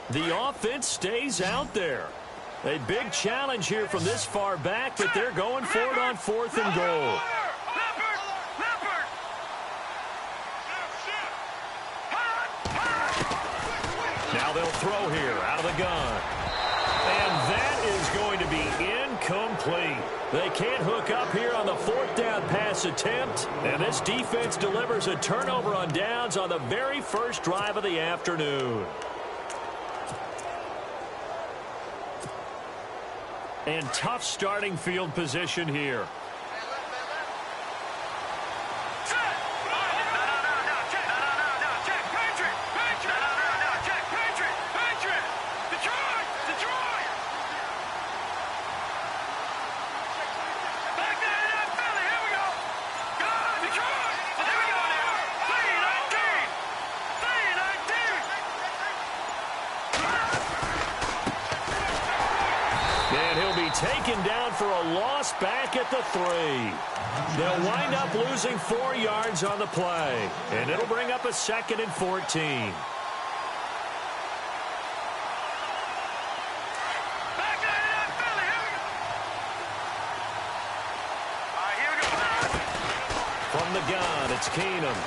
The offense stays out there. A big challenge here from this far back, but they're going for it on 4th and goal. Now they'll throw here out of the gun. And that is going to be incomplete. They can't hook up here on the 4th down pass attempt. And this defense delivers a turnover on downs on the very first drive of the afternoon. And tough starting field position here. Taken down for a loss back at the 3. They'll wind up losing 4 yards on the play, and it'll bring up a 2nd and 14. From the gun, it's Keenum.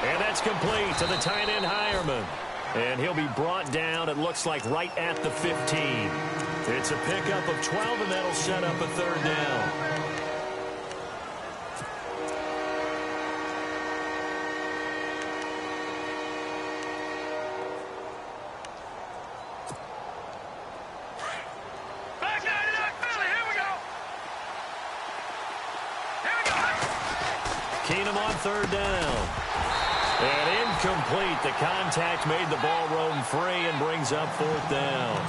And that's complete to the tight end, Hireman. And he'll be brought down, it looks like, right at the 15. It's a pickup of 12, and that'll set up a 3rd down. Keenum on 3rd down. And incomplete. The contact made the ball roam free and brings up 4th down.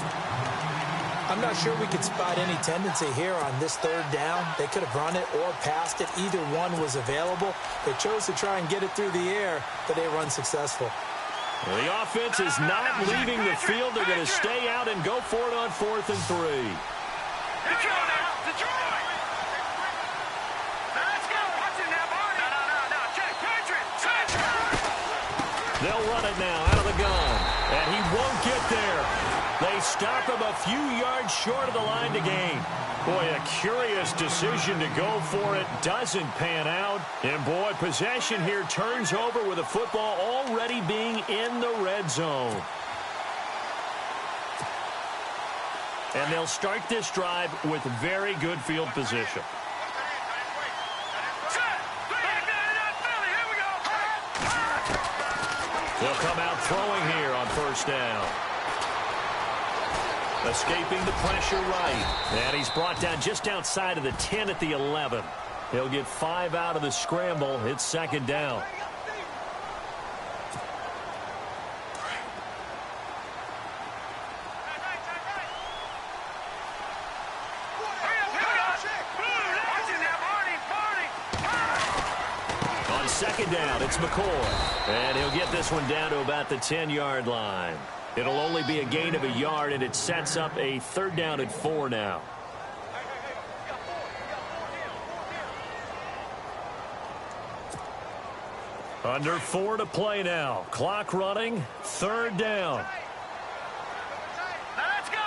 I'm not sure we could spot any tendency here on this 3rd down. They could have run it or passed it. Either one was available. They chose to try and get it through the air, but they were unsuccessful. Well, the offense is not leaving the field. They're going to stay out and go for it on 4th and 3. They'll run it now out of the gun, and he won't get there. They stop him a few yards short of the line to gain. Boy, a curious decision to go for it. Doesn't pan out. And, boy, possession here turns over with the football already being in the red zone. And they'll start this drive with very good field position. They'll come out throwing here on 1st down. Escaping the pressure right. And he's brought down just outside of the 10 at the 11. He'll get 5 out of the scramble. It's 2nd down. On 2nd down, it's McCoy. And he'll get this one down to about the 10-yard line. It'll only be a gain of a yard, and it sets up a 3rd down and 4 now. Under 4 to play now. Clock running. 3rd down. Let's go.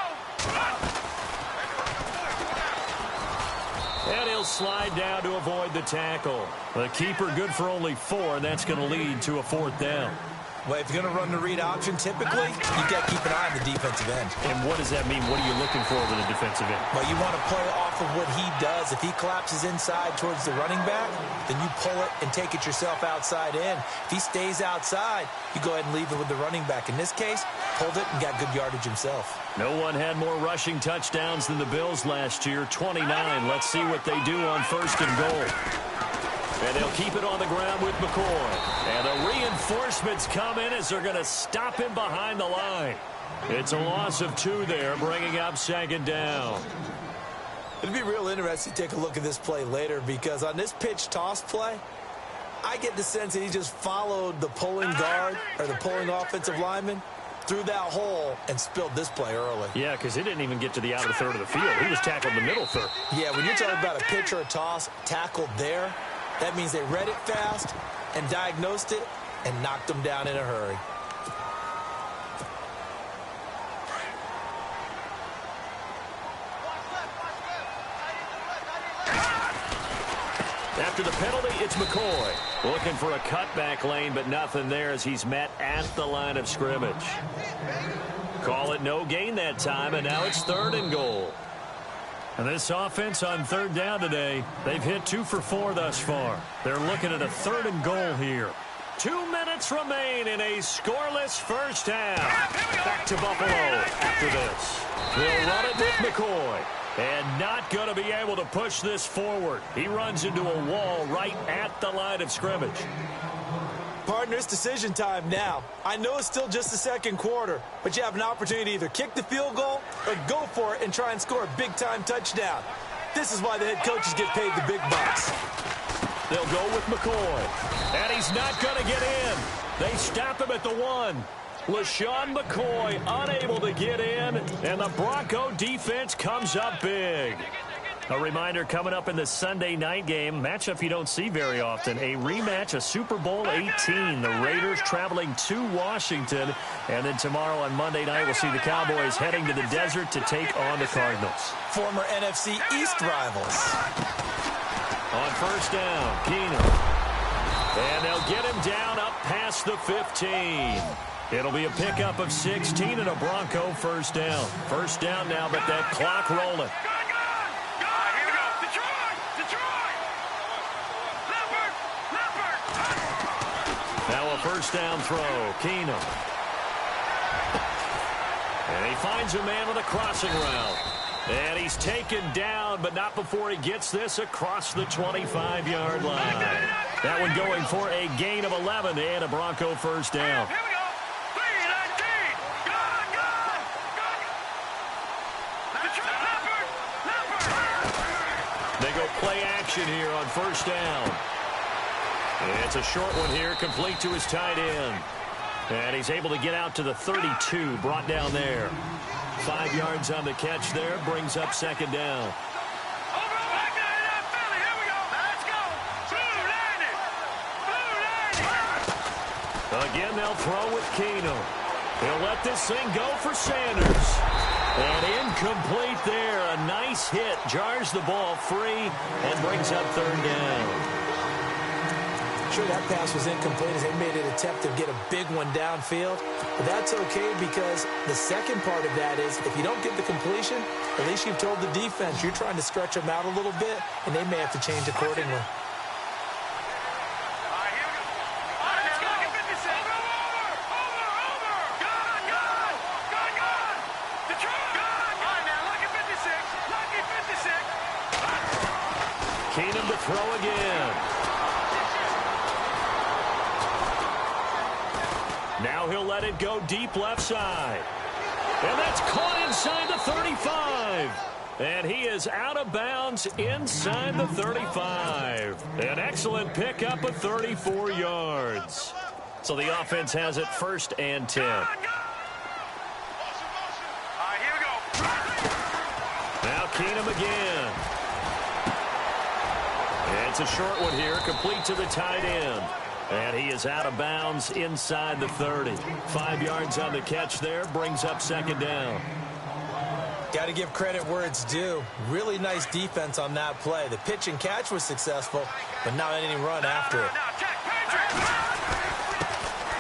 And he'll slide down to avoid the tackle. The keeper good for only 4, and that's going to lead to a 4th down. Well, if you're going to run the read option, typically, you've got to keep an eye on the defensive end. And what does that mean? What are you looking for with a defensive end? Well, you want to play off of what he does. If he collapses inside towards the running back, then you pull it and take it yourself outside in. If he stays outside, you go ahead and leave it with the running back. In this case, pulled it and got good yardage himself. No one had more rushing touchdowns than the Bills last year, 29. Let's see what they do on 1st and goal. And they'll keep it on the ground with McCoy. And the reinforcements come in as they're going to stop him behind the line. It's a loss of 2 there, bringing up 2nd down. It'd be real interesting to take a look at this play later, because on this pitch toss play, I get the sense that he just followed the pulling guard or the pulling offensive lineman through that hole and spilled this play early. Yeah, because he didn't even get to the outer 3rd of the field. He was tackled in the middle 3rd. Yeah, when you're talking about a pitch or a toss tackled there, that means they read it fast and diagnosed it and knocked him down in a hurry. After the penalty, it's McCoy. Looking for a cutback lane, but nothing there as he's met at the line of scrimmage. Call it no gain that time, and now it's 3rd and goal. And this offense on 3rd down today, they've hit 2 for 4 thus far. They're looking at a 3rd and goal here. 2 minutes remain in a scoreless first half. Back to Buffalo after this. They'll run it with McCoy. And not going to be able to push this forward. He runs into a wall right at the line of scrimmage. Partner, it's decision time now. I know it's still just the 2nd quarter, but you have an opportunity to either kick the field goal or go for it and try and score a big-time touchdown. This is why the head coaches get paid the big bucks. They'll go with McCoy. And he's not going to get in. They stop him at the 1. LaShawn McCoy unable to get in, and the Bronco defense comes up big. A reminder coming up in the Sunday night game, matchup you don't see very often, a rematch of Super Bowl 18. The Raiders traveling to Washington, and then tomorrow on Monday night we'll see the Cowboys heading to the desert to take on the Cardinals. Former NFC East rivals. On 1st down, Keenum. And they'll get him down up past the 15. It'll be a pickup of 16 and a Bronco 1st down. 1st down now, but that clock rolling. Here we go. Detroit! Leopard! Now a 1st down throw. Keenum. And he finds a man with a crossing route. And he's taken down, but not before he gets this across the 25-yard line. That one going for a gain of 11 and a Bronco 1st down. Here we go. 3-19. Leopard! They go play action here on 1st down. And it's a short one here, complete to his tight end. And he's able to get out to the 32, brought down there. 5 yards on the catch there, brings up 2nd down. Again, they'll throw with Keenum. He'll let this thing go for Sanders. And incomplete there. A nice hit. Jars the ball free and brings up 3rd down. Sure, that pass was incomplete as they made an attempt to get a big one downfield. But that's okay because the second part of that is if you don't get the completion, at least you've told the defense you're trying to stretch them out a little bit, and they may have to change accordingly. Keenum to throw again. Now he'll let it go deep left side. And that's caught inside the 35. And he is out of bounds inside the 35. An excellent pickup of 34 yards. So the offense has it 1st and 10. Here we go. Now Keenum again. It's a short one here, complete to the tight end. And he is out of bounds inside the 30. 5 yards on the catch there, brings up 2nd down. Got to give credit where it's due. Really nice defense on that play. The pitch and catch was successful, but not any run after it.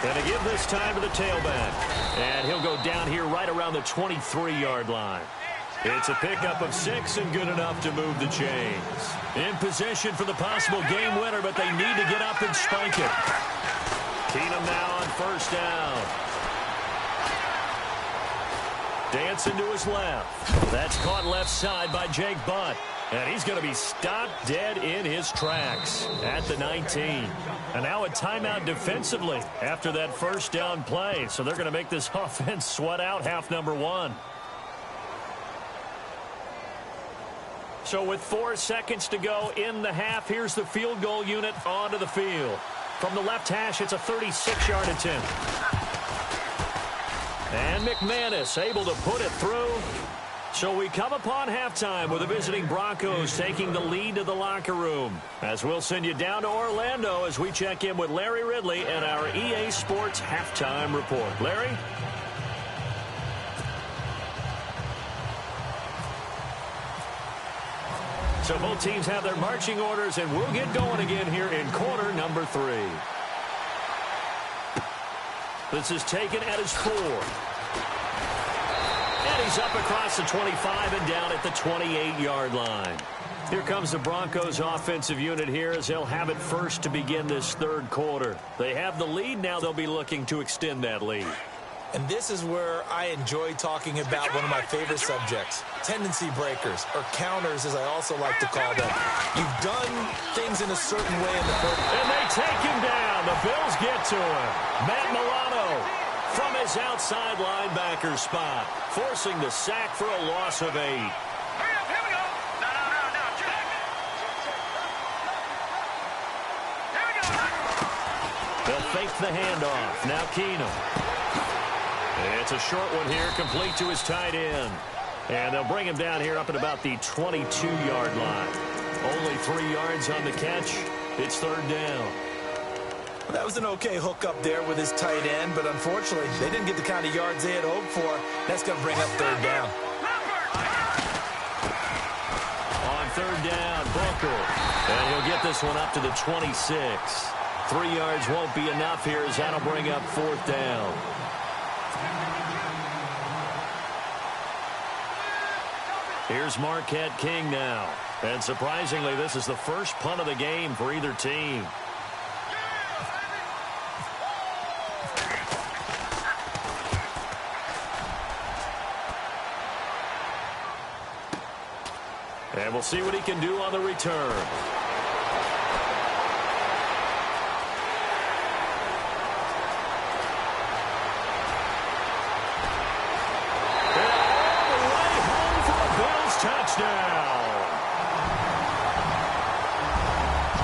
And to give this time to the tailback. And he'll go down here right around the 23-yard line. It's a pickup of 6 and good enough to move the chains. In position for the possible game winner, but they need to get up and spike it. Keenum now on 1st down. Dancing to his left. That's caught left side by Jake Butt. And he's going to be stopped dead in his tracks at the 19. And now a timeout defensively after that 1st down play. So they're going to make this offense sweat out half number 1. So with 4 seconds to go in the half, here's the field goal unit onto the field. From the left hash, it's a 36-yard attempt. And McManus able to put it through. So we come upon halftime with the visiting Broncos taking the lead to the locker room. As we'll send you down to Orlando as we check in with Larry Ridley and our EA Sports halftime report. Larry? So both teams have their marching orders, and we'll get going again here in quarter number 3. This is taken at his 4. And he's up across the 25 and down at the 28-yard line. Here comes the Broncos offensive unit here as they'll have it first to begin this third quarter. They have the lead. Now they'll be looking to extend that lead. And this is where I enjoy talking about one of my favorite subjects, tendency breakers, or counters as I also like to call them. You've done things in a certain way in the first. And they take him down. The Bills get to him. Matt Milano from his outside linebacker spot, forcing the sack for a loss of 8. Hurry up, here we go. No, check. Here we go. They'll fake the handoff. Now Keenum. It's a short one here, complete to his tight end. And they'll bring him down here up at about the 22-yard line. Only 3 yards on the catch. It's third down. That was an okay hook up there with his tight end, but unfortunately, they didn't get the kind of yards they had hoped for. That's going to bring up third down. On third down, Booker. And he'll get this one up to the 26. 3 yards won't be enough here as that'll bring up fourth down. Here's Marquette King now. And surprisingly, this is the first punt of the game for either team. And we'll see what he can do on the return. Touchdown.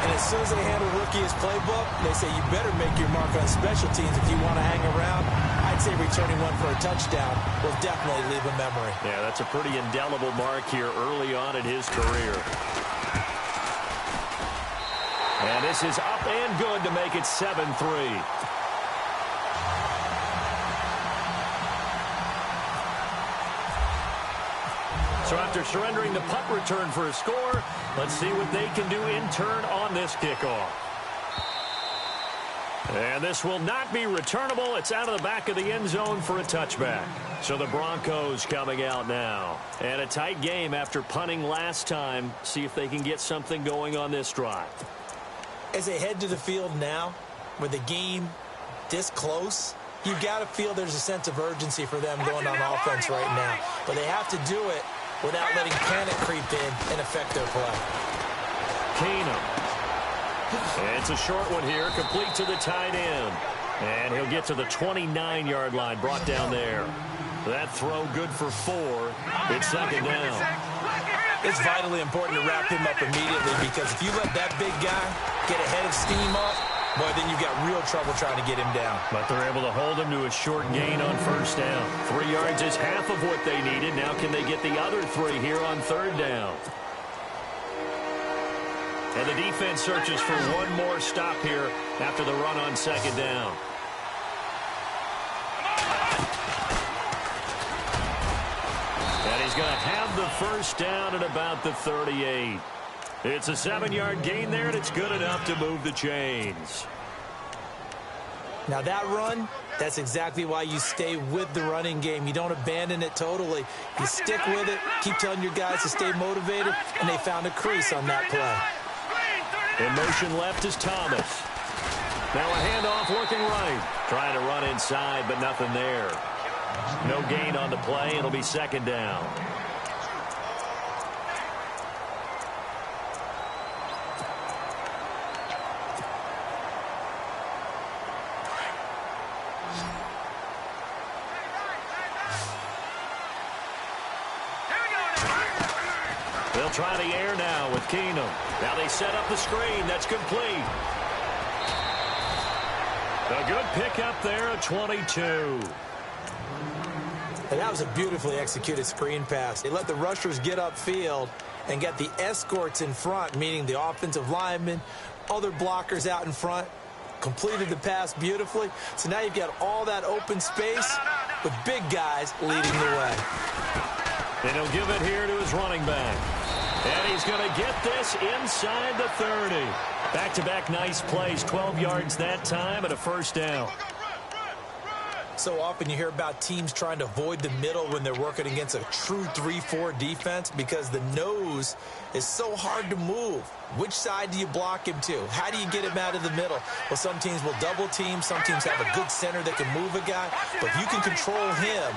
And as soon as they handle rookie his playbook, they say you better make your mark on special teams if you want to hang around. I'd say returning one for a touchdown will definitely leave a memory. Yeah, that's a pretty indelible mark here early on in his career. And this is up and good to make it 7-3. So after surrendering the punt return for a score, let's see what they can do in turn on this kickoff. And this will not be returnable. It's out of the back of the end zone for a touchback. So the Broncos coming out now. And a tight game after punting last time. See if they can get something going on this drive. As they head to the field now, with the game this close, you've got to feel there's a sense of urgency for them going on offense right now. But they have to do it without letting panic creep in and affect their play. Keenum. It's a short one here, complete to the tight end. And he'll get to the 29-yard line, brought down there. That throw good for 4. It's second down. It's vitally important to wrap him up immediately because if you let that big guy get ahead of steam up, boy, then you've got real trouble trying to get him down. But they're able to hold him to a short gain on first down. 3 yards is half of what they needed. Now can they get the other 3 here on third down? And the defense searches for one more stop here after the run on second down. And he's going to have the first down at about the 38. It's a 7-yard gain there, and it's good enough to move the chains. Now that run, that's exactly why you stay with the running game. You don't abandon it totally. You stick with it, keep telling your guys to stay motivated, and they found a crease on that play. In motion left is Thomas. Now a handoff working right. Trying to run inside, but nothing there. No gain on the play. It'll be second down. They'll try the air now with Keenum. Now they set up the screen. That's complete. A good pickup there at 22. And that was a beautifully executed screen pass. They let the rushers get upfield and get the escorts in front, meaning the offensive linemen, other blockers out in front, completed the pass beautifully. So now you've got all that open space with big guys leading the way. And he'll give it here to his running back. And he's going to get this inside the 30. Back-to-back nice plays, 12 yards that time and a first down. So often you hear about teams trying to avoid the middle when they're working against a true 3-4 defense because the nose is so hard to move. Which side do you block him to? How do you get him out of the middle? Well, some teams will double team. Some teams have a good center that can move a guy. But if you can control him,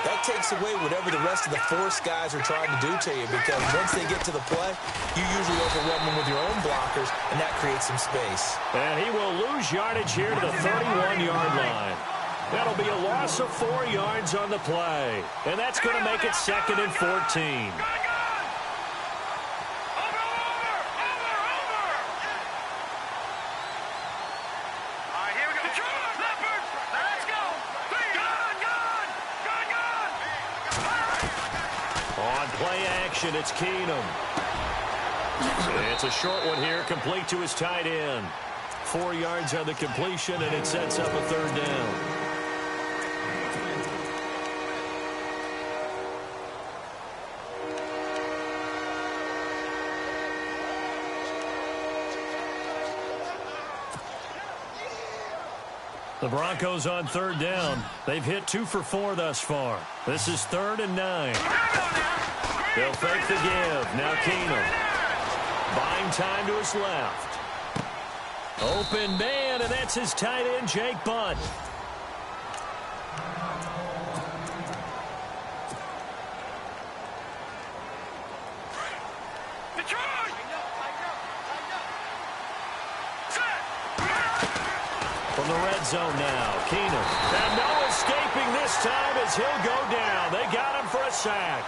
that takes away whatever the rest of the force guys are trying to do to you because once they get to the play, you usually overwhelm them with your own blockers, and that creates some space. And he will lose yardage here to the 31-yard line. That'll be a loss of 4 yards on the play. And that's going to make it 2nd and 14. On play action, it's Keenum. It's a short one here, complete to his tight end. 4 yards on the completion, and it sets up a 3rd down. The Broncos on 3rd down. They've hit 2 for 4 thus far. This is 3rd and 9. They'll fake the give. Now Keenum. Buying time to his left. Open man, and that's his tight end, Jake Butt. From the red zone now, Keenum. And no escaping this time as he'll go down. They got him for a sack.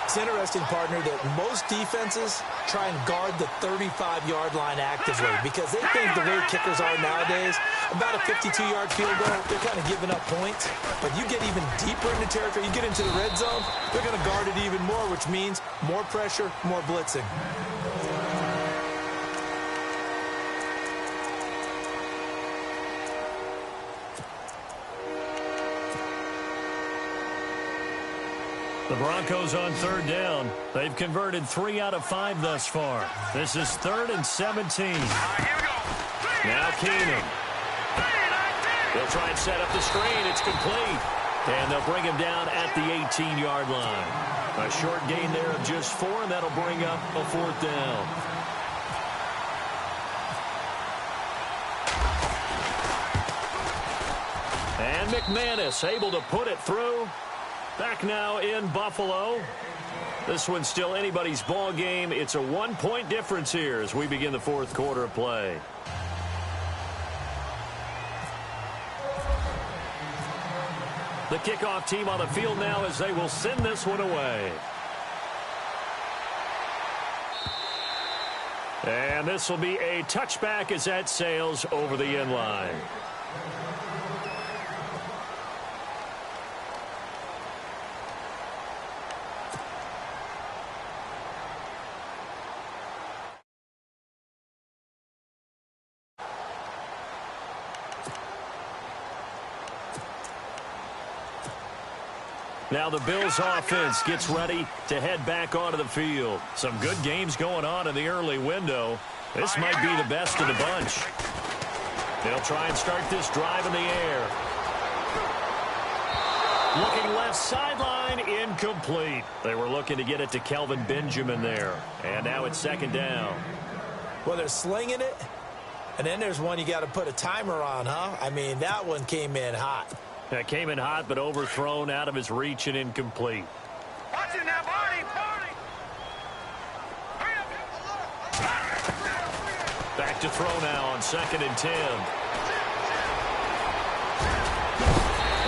It's interesting, partner, that most defenses try and guard the 35-yard line actively because they think the way kickers are nowadays, about a 52-yard field goal, they're kind of giving up points. But you get even deeper into territory, you get into the red zone, they're going to guard it even more, which means more pressure, more blitzing. The Broncos on 3rd down. They've converted 3 out of 5 thus far. This is 3rd and 17. Now Keenum. They'll try and set up the screen. It's complete. And they'll bring him down at the 18-yard line. A short gain there of just 4, and that'll bring up a 4th down. And McManus able to put it through. Back now in Buffalo. This one's still anybody's ball game. It's a 1-point difference here as we begin the 4th quarter of play. The kickoff team on the field now as they will send this one away. And this will be a touchback as that sails over the end line. Now the Bills offense gets ready to head back onto the field. Some good games going on in the early window. This might be the best of the bunch. They'll try and start this drive in the air. Looking left sideline, incomplete. They were looking to get it to Kelvin Benjamin there. And now it's 2nd down. Well, they're slinging it, and then there's one you got to put a timer on, huh? I mean, that one came in hot. That came in hot, but overthrown out of his reach and incomplete. Watch it now, Barney! Back to throw now on 2nd and 10.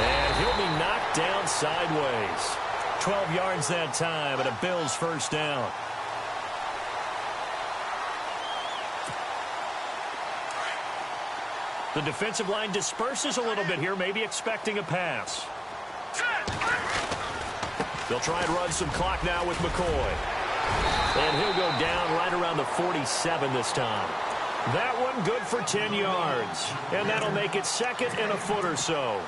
And he'll be knocked down sideways. 12 yards that time and a Bills 1st down. The defensive line disperses a little bit here, maybe expecting a pass. They'll try and run some clock now with McCoy. And he'll go down right around the 47 this time. That one good for 10 yards. And that'll make it 2nd and a foot or so.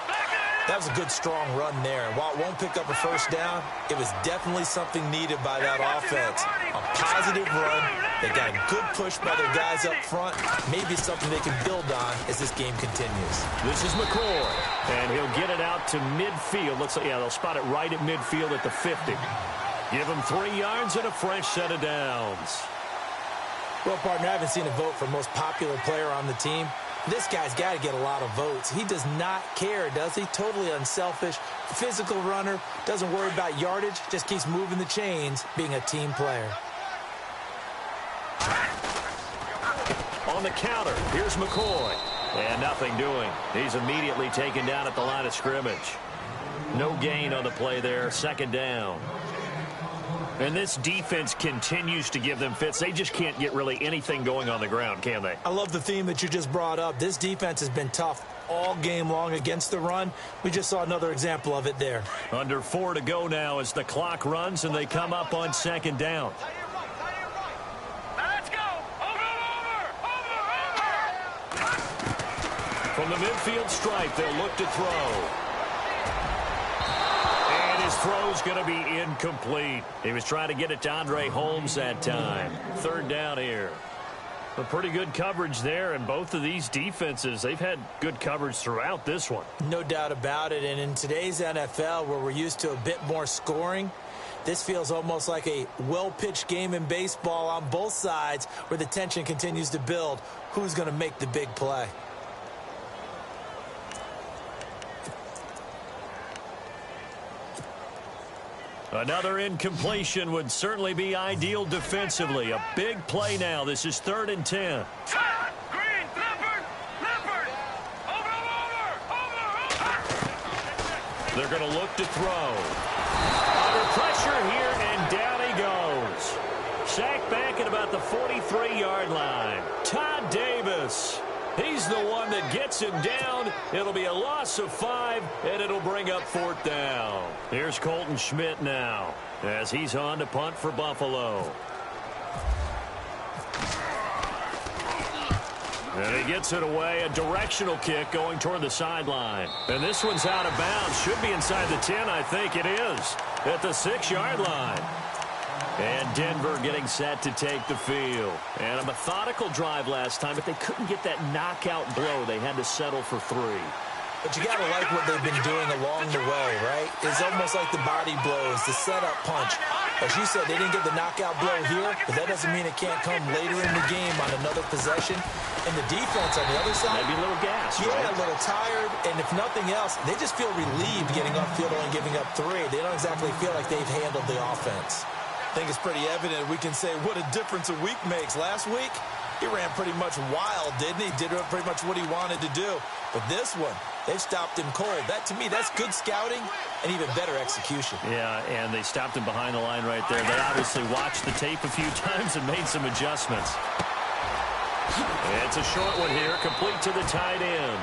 Back it That was a good, strong run there. And while it won't pick up a first down, it was definitely something needed by that offense. A positive run. They got a good push by their guys up front. Maybe something they can build on as this game continues. This is McCoy, and he'll get it out to midfield. Looks like, yeah, they'll spot it right at midfield at the 50. Give him 3 yards and a fresh set of downs. Well, partner, I haven't seen a vote for most popular player on the team. This guy's got to get a lot of votes. He does not care, does he? Totally unselfish, physical runner, doesn't worry about yardage, just keeps moving the chains, being a team player. On the counter, here's McCoy. And nothing doing. He's immediately taken down at the line of scrimmage. No gain on the play there, second down. And this defense continues to give them fits. They just can't get really anything going on the ground, can they? I love the theme that you just brought up. This defense has been tough all game long against the run. We just saw another example of it there. Under 4 to go now as the clock runs and they come up on second down. Let's go. Over. From the midfield stripe, they'll look to throw. His throw's going to be incomplete. He was trying to get it to Andre Holmes that time. Third down here. A pretty good coverage there, and both of these defenses, they've had good coverage throughout this one. No doubt about it, and in today's NFL, where we're used to a bit more scoring, this feels almost like a well-pitched game in baseball on both sides where the tension continues to build. Who's going to make the big play? Another incompletion would certainly be ideal defensively. A big play now. This is 3rd and 10. Green, Leopard. Over. They're going to look to throw. Under pressure here, and down he goes. Sacked back at about the 43-yard line. Todd Davis. He's the one that gets him down. It'll be a loss of 5, and it'll bring up 4th down. Here's Colton Schmidt now as he's on to punt for Buffalo. And he gets it away, a directional kick going toward the sideline. And this one's out of bounds. Should be inside the 10, I think it is, at the 6-yard line. And Denver getting set to take the field. And a methodical drive last time, but they couldn't get that knockout blow. They had to settle for 3. But you got to like what they've been doing along the way, right? It's almost like the body blows, the setup punch. As you said, they didn't get the knockout blow here, but that doesn't mean it can't come later in the game on another possession. And the defense on the other side, maybe a little gas, yeah, right? A little tired. And if nothing else, they just feel relieved getting upfield and giving up 3. They don't exactly feel like they've handled the offense. I think it's pretty evident we can say what a difference a week makes. Last week, he ran pretty much wild, didn't he? Did pretty much what he wanted to do. But this one, they've stopped him cold. That, to me, that's good scouting and even better execution. Yeah, and they stopped him behind the line right there. They obviously watched the tape a few times and made some adjustments. It's a short one here, complete to the tight end.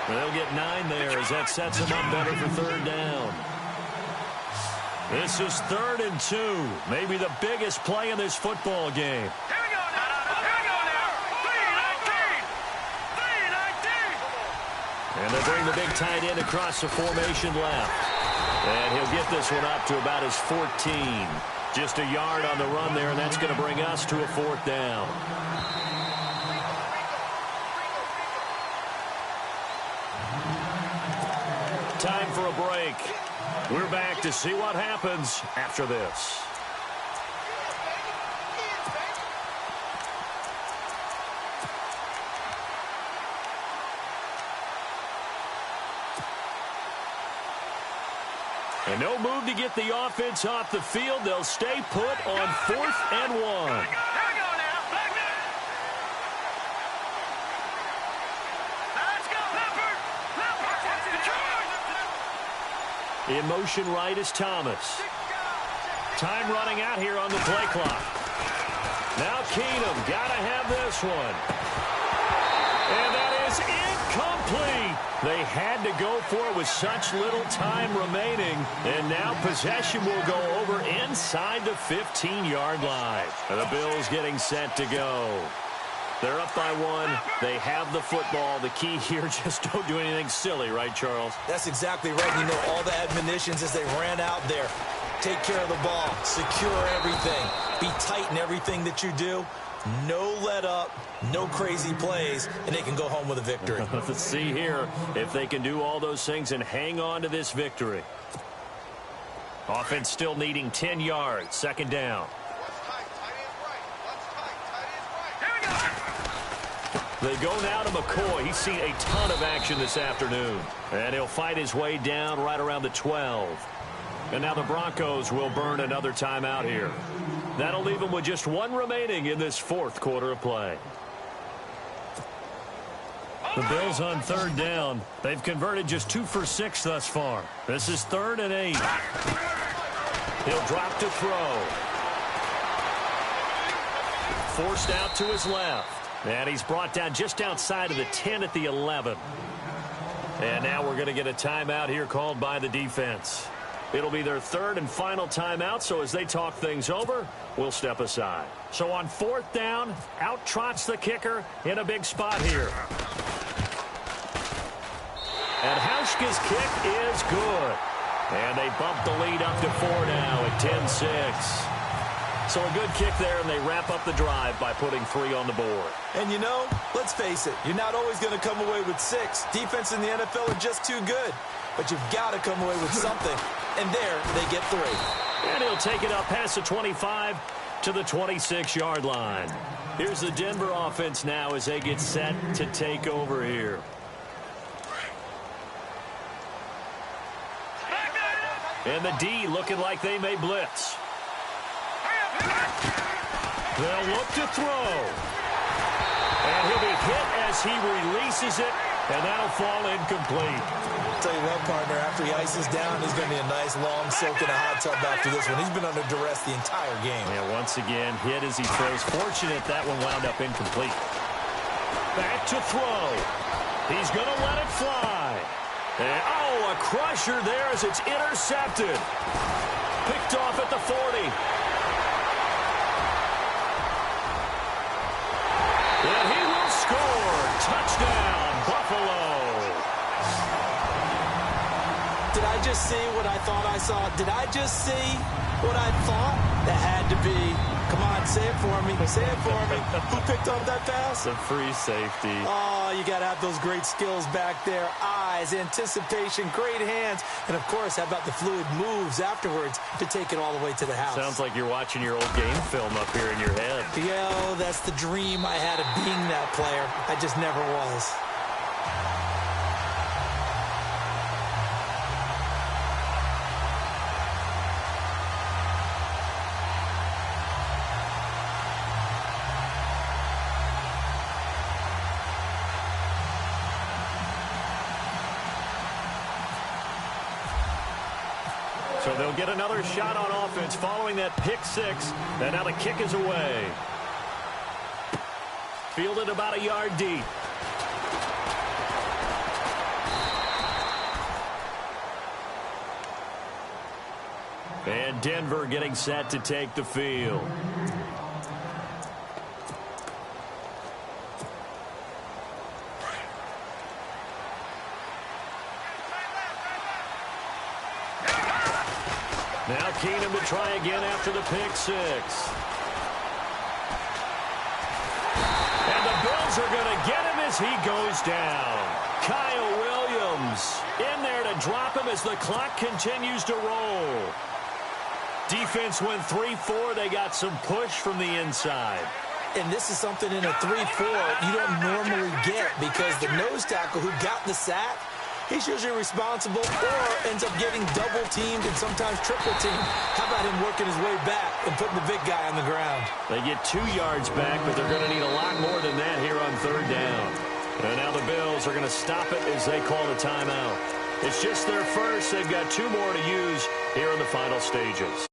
They'll get 9 there as that sets them up better for 3rd down. This is 3rd and 2. Maybe the biggest play in this football game. Here we go now. Here we go now. 3-19. And they bring the big tight end across the formation left. And he'll get this one up to about his 14. Just a yard on the run there, and that's going to bring us to a 4th down. Time for a break. We're back to see what happens after this. And no move to get the offense off the field. They'll stay put on 4th and 1. Here we go now. Let's go, Leopard. In motion right is Thomas. Time running out here on the play clock. Now Keenum got to have this one. And that is incomplete. They had to go for it with such little time remaining. And now possession will go over inside the 15-yard line. The Bills getting set to go. They're up by one. They have the football. The key here, just don't do anything silly, right, Charles? That's exactly right. You know, all the admonitions as they ran out there. Take care of the ball. Secure everything. Be tight in everything that you do. No let up, no crazy plays, and they can go home with a victory. Let's see here if they can do all those things and hang on to this victory. Offense still needing 10 yards. Second down. They go now to McCoy. He's seen a ton of action this afternoon. And he'll fight his way down right around the 12. And now the Broncos will burn another timeout here. That'll leave them with just one remaining in this fourth quarter of play. The Bills on third down. They've converted just 2 for 6 thus far. This is 3rd and 8. He'll drop to throw. Forced out to his left. And he's brought down just outside of the 10 at the 11. And now we're going to get a timeout here called by the defense. It'll be their 3rd and final timeout, so as they talk things over, we'll step aside. So on 4th down, out trots the kicker in a big spot here. And Hauschka's kick is good. And they bump the lead up to 4 now at 10-6. So a good kick there, and they wrap up the drive by putting 3 on the board. And you know, let's face it, you're not always going to come away with 6. Defense in the NFL are just too good. But you've got to come away with something. And there, they get 3. And he'll take it up past the 25 to the 26-yard line. Here's the Denver offense now as they get set to take over here. And the D looking like they may blitz. They'll look to throw. And he'll be hit as he releases it, and that'll fall incomplete. I'll tell you what, partner, after he ices down, he's going to be a nice long soak in a hot tub after this one. He's been under duress the entire game. Yeah, once again, hit as he throws. Fortunate that one wound up incomplete. Back to throw. He's going to let it fly. And, oh, a crusher there as it's intercepted. Picked off at the 40. And he will score. Touchdown, Buffalo. Did I just see what I thought I saw? Did I just see what I thought? That had to be. Come on, say it for me. Say it for me. Who picked up that pass? The free safety. Oh, you got to have those great skills back there. Eyes, anticipation, great hands. And, of course, how about the fluid moves afterwards to take it all the way to the house? Sounds like you're watching your old game film up here in your head. Yo, that's the dream I had of being that player. I just never was. So they'll get another shot on offense following that pick 6. And now the kick is away. Fielded about a yard deep. And Denver getting set to take the field. Now Keenum to try again after the pick 6. And the Bills are going to get him as he goes down. Kyle Williams in there to drop him as the clock continues to roll. Defense went 3-4. They got some push from the inside. And this is something in a 3-4 you don't normally get because the nose tackle who got the sack, he's usually responsible or ends up getting double-teamed and sometimes triple-teamed. How about him working his way back and putting the big guy on the ground? They get 2 yards back, but they're going to need a lot more than that here on third down. And now the Bills are going to stop it as they call the timeout. It's just their first. They've got 2 more to use here in the final stages.